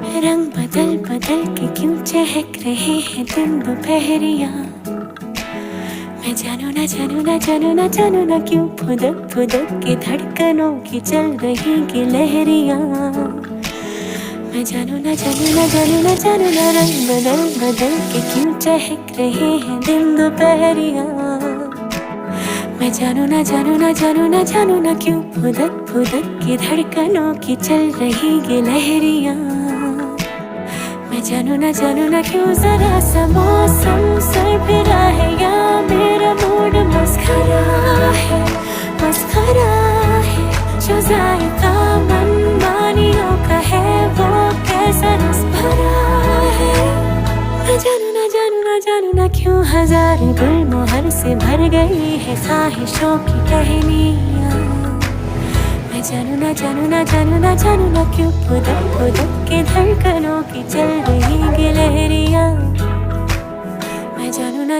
रंग बदल बदल के क्यों चहक रहे हैं दिन दोपहरिया। मैं जानू ना जानू ना जानू ना जानू ना क्यों फुदक फुदक के धड़कनों की चल रही की लहरिया। मैं जानू ना जानू ना जानू ना जानू ना रंग बदल बदल के क्यों चहक रहे हैं दिन दोपहरिया। मैं जानू ना जानू ना जानू ना जानू ना क्यों फुदक फुदक के धड़कनों की चल रही ये लहरिया। मैं जानू ना क्यों जरा सा मौसम सरफिरा है या मेरा मूड मस्खरा है जो जायका मनमानियों का है वो कैसा रस भरा है। मैं जानू ना क्यों हजारे गुलमोहर से भर गई है ख्वाहिशों की टहनियाँ। मैं जानू ना क्यों फुदक फुदक के धड़कनों की चल रही गिलहरियाँ। मैं जानू ना